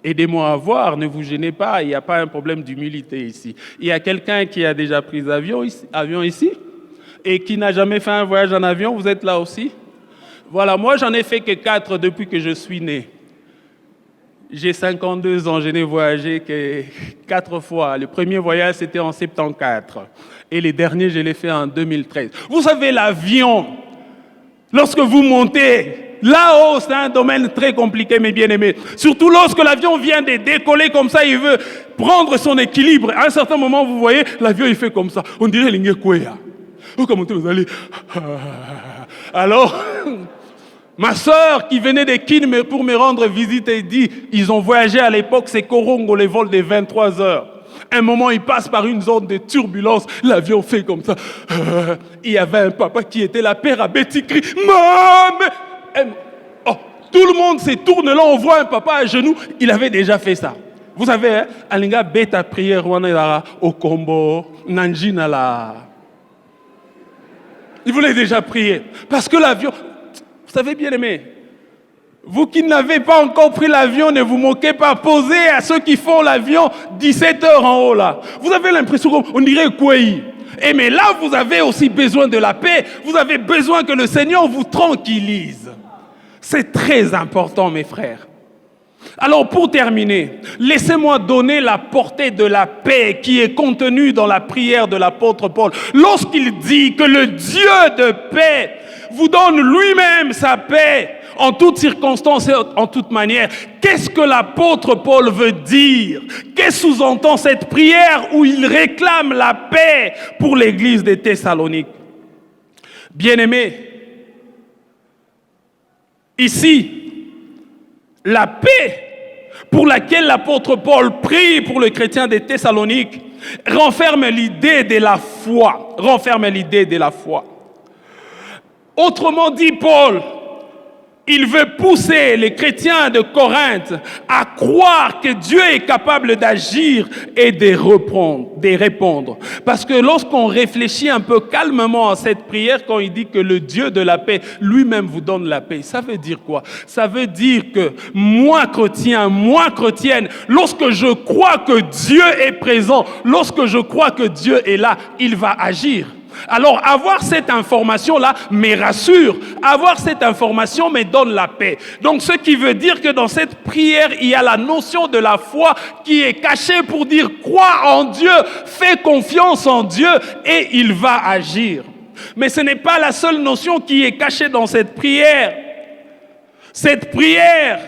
Aidez-moi à voir, ne vous gênez pas, il n'y a pas un problème d'humilité ici. Il y a quelqu'un qui a déjà pris avion ici et qui n'a jamais fait un voyage en avion, vous êtes là aussi? Voilà, moi j'en ai fait que 4 depuis que je suis né. J'ai 52 ans, je n'ai voyagé que 4 fois. Le premier voyage, c'était en 74. Et les derniers, je l'ai fait en 2013. Vous savez, l'avion, lorsque vous montez, là-haut, c'est un domaine très compliqué, mes bien-aimés. Surtout lorsque l'avion vient de décoller comme ça, il veut prendre son équilibre. À un certain moment, vous voyez, l'avion, il fait comme ça. On dirait l'Ingekweya. Oh, comment vous allez? Alors... Ma sœur qui venait de Kin pour me rendre visite et dit, ils ont voyagé à l'époque, c'est Korongo, les vols de 23 heures. Un moment, ils passent par une zone de turbulence, l'avion fait comme ça. Il y avait un papa qui était là, père à Betty crie, maman! Oh, tout le monde se tourne là, on voit un papa à genoux, il avait déjà fait ça. Vous savez, hein, Alinga beta prière au combo, Nanjina là. Il voulait déjà prier. Parce que l'avion... Vous savez, bien aimé, vous qui n'avez pas encore pris l'avion, ne vous moquez pas. Posez à ceux qui font l'avion 17 heures en haut là. Vous avez l'impression qu'on dirait quoi? Et mais là, vous avez aussi besoin de la paix. Vous avez besoin que le Seigneur vous tranquillise. C'est très important, mes frères. Alors pour terminer, laissez-moi donner la portée de la paix qui est contenue dans la prière de l'apôtre Paul. Lorsqu'il dit que le Dieu de paix vous donne lui-même sa paix en toutes circonstances et en toute manière. Qu'est-ce que l'apôtre Paul veut dire? Qu'est-ce que sous-entend cette prière où il réclame la paix pour l'église des Thessaloniques? Bien-aimés, ici, la paix pour laquelle l'apôtre Paul prie pour le chrétien des Thessaloniques renferme l'idée de la foi. Renferme l'idée de la foi. Autrement dit, Paul, il veut pousser les chrétiens de Corinthe à croire que Dieu est capable d'agir et de répondre. Parce que lorsqu'on réfléchit un peu calmement à cette prière, quand il dit que le Dieu de la paix lui-même vous donne la paix, ça veut dire quoi? Ça veut dire que moi, chrétien, moi, chrétienne, lorsque je crois que Dieu est présent, lorsque je crois que Dieu est là, il va agir. Alors, avoir cette information-là me rassure. Avoir cette information me donne la paix. Donc, ce qui veut dire que dans cette prière, il y a la notion de la foi qui est cachée pour dire crois en Dieu, fais confiance en Dieu et il va agir. Mais ce n'est pas la seule notion qui est cachée dans cette prière. Cette prière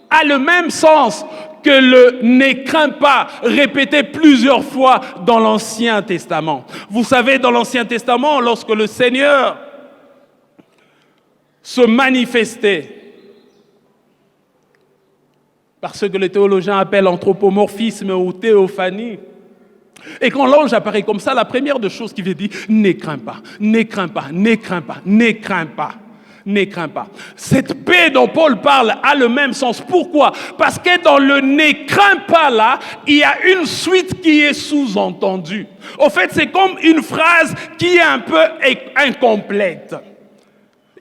a le même sens que le « ne crains pas » répété plusieurs fois dans l'Ancien Testament. Vous savez, dans l'Ancien Testament, lorsque le Seigneur se manifestait, par ce que les théologiens appellent anthropomorphisme ou théophanie, et quand l'ange apparaît comme ça, la première des choses qu'il veut dire, ne crains pas, ne crains pas, ne crains pas, ne crains pas. Ne crains pas. Cette paix dont Paul parle a le même sens. Pourquoi? Parce que dans le ne crains pas là, il y a une suite qui est sous-entendue. Au fait, c'est comme une phrase qui est un peu incomplète.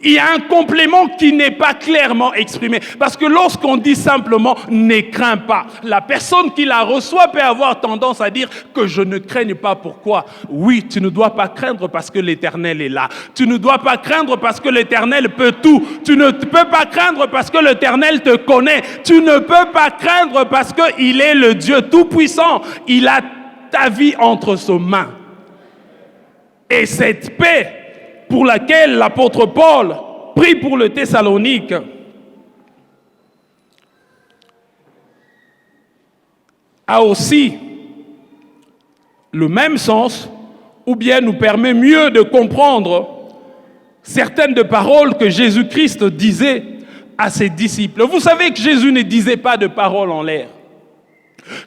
Il y a un complément qui n'est pas clairement exprimé. Parce que lorsqu'on dit simplement « ne crains pas », la personne qui la reçoit peut avoir tendance à dire que je ne craigne pas. Pourquoi? Oui, tu ne dois pas craindre parce que l'Éternel est là. Tu ne dois pas craindre parce que l'Éternel peut tout. Tu ne peux pas craindre parce que l'Éternel te connaît. Tu ne peux pas craindre parce qu'il est le Dieu Tout-Puissant. Il a ta vie entre ses mains. Et cette paix pour laquelle l'apôtre Paul prie pour le Thessalonique a aussi le même sens, ou bien nous permet mieux de comprendre certaines des paroles que Jésus-Christ disait à ses disciples. Vous savez que Jésus ne disait pas de paroles en l'air.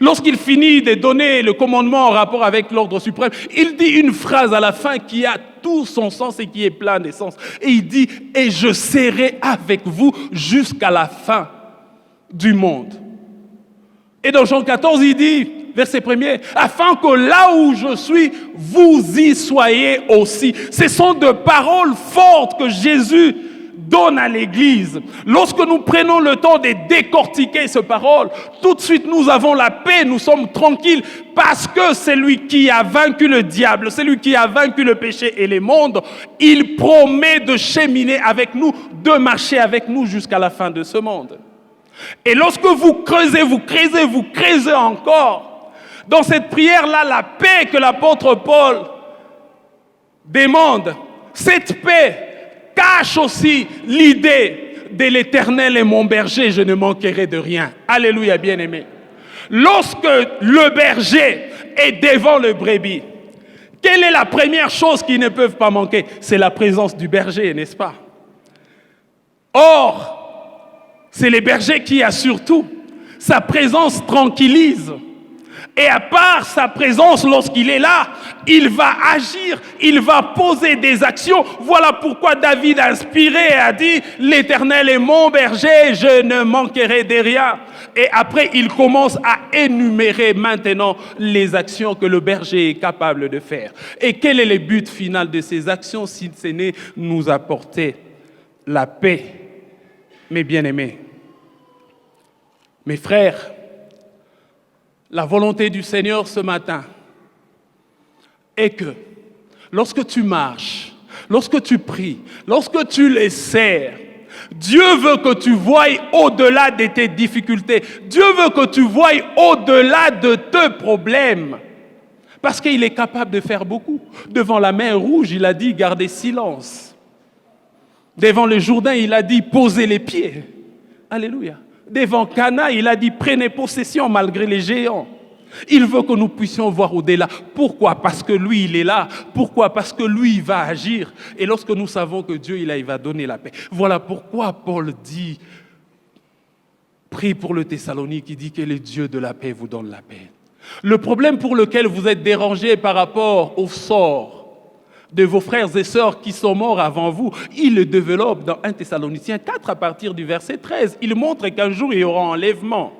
Lorsqu'il finit de donner le commandement en rapport avec l'ordre suprême, il dit une phrase à la fin qui a tout son sens et qui est plein de sens. Et il dit « Et je serai avec vous jusqu'à la fin du monde ». Et dans Jean 14, il dit, verset 1er, « Afin que là où je suis, vous y soyez aussi ». Ce sont des paroles fortes que Jésus donne à l'Église. Lorsque nous prenons le temps de décortiquer ces paroles, tout de suite nous avons la paix, nous sommes tranquilles parce que celui qui a vaincu le diable, celui qui a vaincu le péché et le monde, il promet de cheminer avec nous, de marcher avec nous jusqu'à la fin de ce monde. Et lorsque vous creusez encore, dans cette prière-là, la paix que l'apôtre Paul demande, cette paix cache aussi l'idée de l'Éternel est mon berger, je ne manquerai de rien. Alléluia, bien-aimé. Lorsque le berger est devant le brebis, quelle est la première chose qu'ils ne peuvent pas manquer? C'est la présence du berger, n'est-ce pas? Or, c'est le berger qui assure tout. Sa présence tranquillise. Et à part sa présence, lorsqu'il est là, il va agir, il va poser des actions. Voilà pourquoi David, inspiré, a dit « L'Éternel est mon berger, je ne manquerai de rien ». Et après, il commence à énumérer maintenant les actions que le berger est capable de faire. Et quel est le but final de ces actions si ce n'est nous apporter la paix, mes bien-aimés? Mes frères, la volonté du Seigneur ce matin est que lorsque tu marches, lorsque tu pries, lorsque tu les sers, Dieu veut que tu voies au-delà de tes difficultés. Dieu veut que tu voies au-delà de tes problèmes. Parce qu'il est capable de faire beaucoup. Devant la mer Rouge, il a dit gardez silence. Devant le Jourdain, il a dit posez les pieds. Alléluia. Devant Cana, il a dit prenez possession malgré les géants. Il veut que nous puissions voir au-delà. Pourquoi? Parce que lui, il est là. Pourquoi? Parce que lui, il va agir. Et lorsque nous savons que Dieu, il va donner la paix. Voilà pourquoi Paul dit, prie pour le Thessalonique, il dit que le Dieu de la paix vous donne la paix. Le problème pour lequel vous êtes dérangés par rapport au sort de vos frères et sœurs qui sont morts avant vous, il le développe dans 1 Thessaloniciens 4 à partir du verset 13. Il montre qu'un jour, il y aura enlèvement.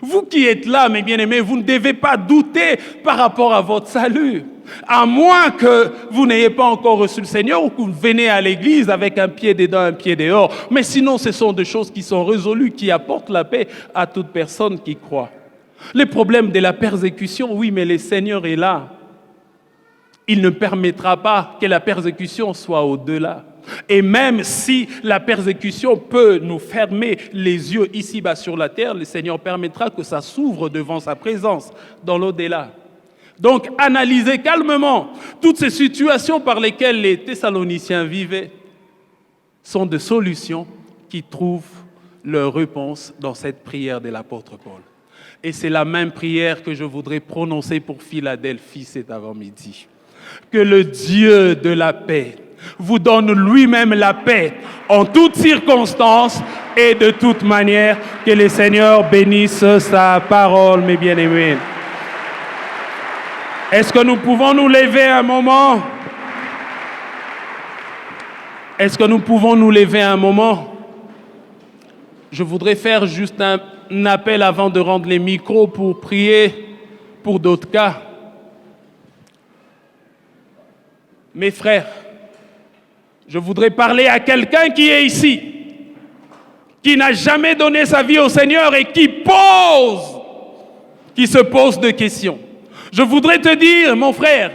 Vous qui êtes là, mes bien-aimés, vous ne devez pas douter par rapport à votre salut. À moins que vous n'ayez pas encore reçu le Seigneur ou que vous venez à l'église avec un pied dedans, un pied dehors. Mais sinon, ce sont des choses qui sont résolues, qui apportent la paix à toute personne qui croit. Les problèmes de la persécution, oui, mais le Seigneur est là. Il ne permettra pas que la persécution soit au-delà. Et même si la persécution peut nous fermer les yeux ici-bas sur la terre, le Seigneur permettra que ça s'ouvre devant sa présence dans l'au-delà. Donc, analysez calmement toutes ces situations par lesquelles les Thessaloniciens vivaient sont des solutions qui trouvent leur réponse dans cette prière de l'apôtre Paul. Et c'est la même prière que je voudrais prononcer pour Philadelphie cet avant-midi. Que le Dieu de la paix vous donne lui-même la paix en toutes circonstances et de toute manière. Que le Seigneur bénisse sa parole, mes bien-aimés. Est-ce que nous pouvons nous lever un moment? Est-ce que nous pouvons nous lever un moment? Je voudrais faire juste un appel avant de rendre les micros pour prier pour d'autres cas. Mes frères, je voudrais parler à quelqu'un qui est ici, qui n'a jamais donné sa vie au Seigneur et qui se pose des questions. Je voudrais te dire, mon frère,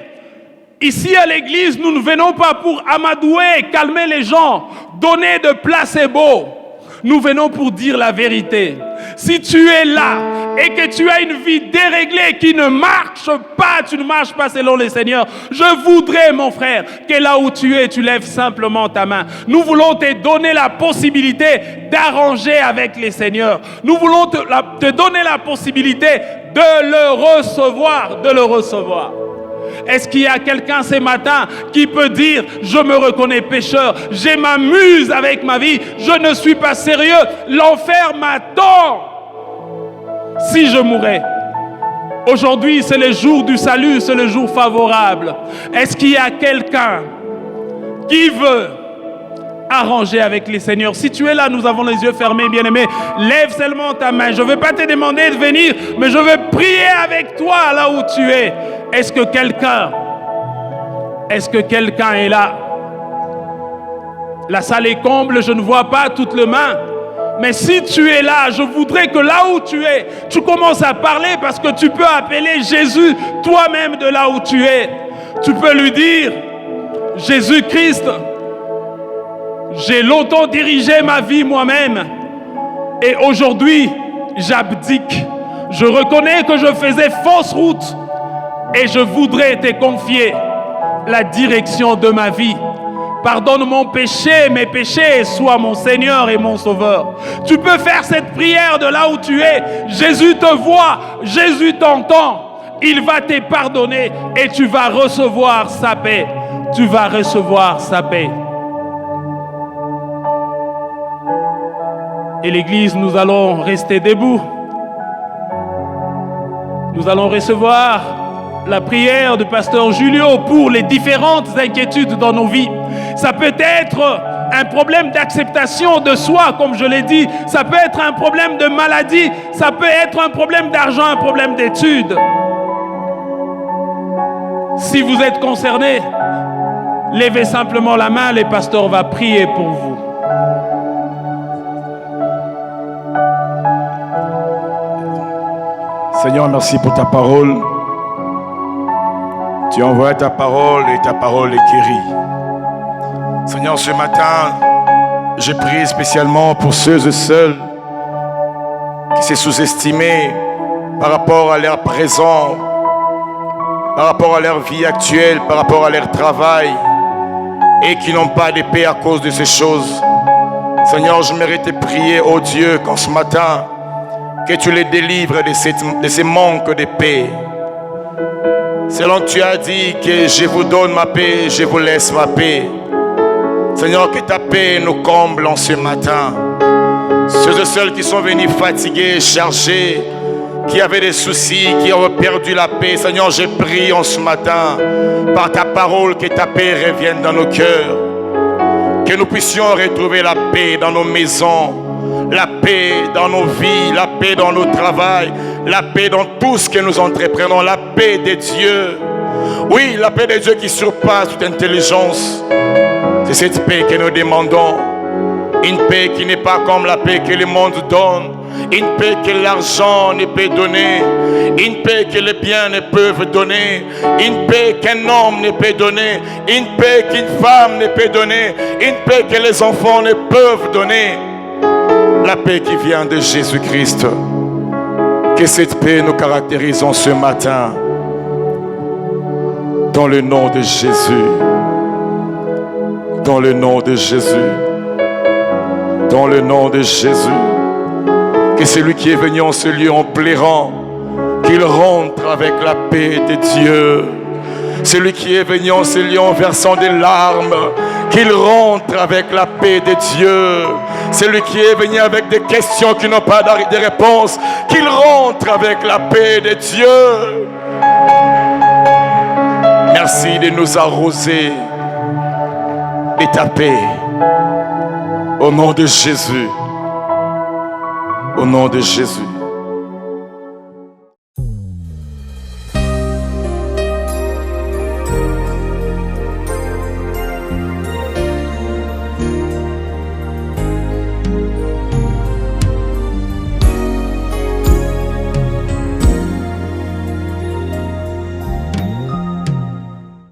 ici à l'église, nous ne venons pas pour amadouer, calmer les gens, donner de placebo. Nous venons pour dire la vérité. Si tu es là et que tu as une vie déréglée qui ne marche pas, tu ne marches pas selon le Seigneur, je voudrais, mon frère, que là où tu es, tu lèves simplement ta main. Nous voulons te donner la possibilité d'arranger avec les Seigneurs. Nous voulons te donner la possibilité de le recevoir, Est-ce qu'il y a quelqu'un ce matin qui peut dire « Je me reconnais pécheur, je m'amuse avec ma vie, je ne suis pas sérieux, l'enfer m'attend si je mourais ». Aujourd'hui, c'est le jour du salut, c'est le jour favorable. Est-ce qu'il y a quelqu'un qui veut arranger avec les seigneurs? Si tu es là, nous avons les yeux fermés, bien-aimé. Lève seulement ta main. Je ne vais pas te demander de venir, mais je vais prier avec toi là où tu es. Est-ce que quelqu'un est là? La salle est comble, je ne vois pas toutes les mains. Mais si tu es là, je voudrais que là où tu es, tu commences à parler parce que tu peux appeler Jésus toi-même de là où tu es. Tu peux lui dire, Jésus-Christ, j'ai longtemps dirigé ma vie moi-même, Et aujourd'hui, j'abdique. Je reconnais que je faisais fausse route et je voudrais te confier la direction de ma vie. Pardonne mon péché, mes péchés, sois mon Seigneur et mon Sauveur. Tu peux faire cette prière de là où tu es. Jésus te voit, Jésus t'entend. Il va te pardonner et tu vas recevoir sa paix. Tu vas recevoir sa paix. Et l'Église, nous allons rester debout. Nous allons recevoir la prière du pasteur Julio pour les différentes inquiétudes dans nos vies. Ça peut être un problème d'acceptation de soi, comme je l'ai dit. Ça peut être un problème de maladie. Ça peut être un problème d'argent, un problème d'études. Si vous êtes concerné, levez simplement la main, le pasteur va prier pour vous. Seigneur, merci pour ta parole. Tu envoies ta parole et ta parole est guérie. Seigneur, ce matin, je prie spécialement pour ceux et celles qui s'est sous-estimés par rapport à leur présent, par rapport à leur vie actuelle, par rapport à leur travail, et qui n'ont pas de paix à cause de ces choses. Seigneur, je mérite de prier, oh Dieu, qu'en ce matin, que tu les délivres de ces manques de paix. Selon que tu as dit que je vous donne ma paix, je vous laisse ma paix. Seigneur, que ta paix nous comble en ce matin. Ceux et celles qui sont venus fatigués, chargés, qui avaient des soucis, qui ont perdu la paix. Seigneur, je prie en ce matin, par ta parole, que ta paix revienne dans nos cœurs. Que nous puissions retrouver la paix dans nos maisons, la paix dans nos vies, la paix dans nos travails, la paix dans tout ce que nous entreprenons, la paix de Dieu. Oui, la paix de Dieu qui surpasse toute intelligence. C'est cette paix que nous demandons. Une paix qui n'est pas comme la paix que le monde donne. Une paix que l'argent ne peut donner. Une paix que les biens ne peuvent donner. Une paix qu'un homme ne peut donner. Une paix qu'une femme ne peut donner. Une paix que les enfants ne peuvent donner. La paix qui vient de Jésus-Christ. Que cette paix nous caractérise en ce matin. Dans le nom de Jésus. Dans le nom de Jésus. Dans le nom de Jésus. Que celui qui est venu en ce lieu en pleurant, qu'il rentre avec la paix de Dieu. Celui qui est venu en ce lieu en versant des larmes, qu'il rentre avec la paix de Dieu. Celui qui est venu avec des questions qui n'ont pas de réponse, qu'il rentre avec la paix de Dieu. Merci de nous arroser de ta paix. Au nom de Jésus. Au nom de Jésus.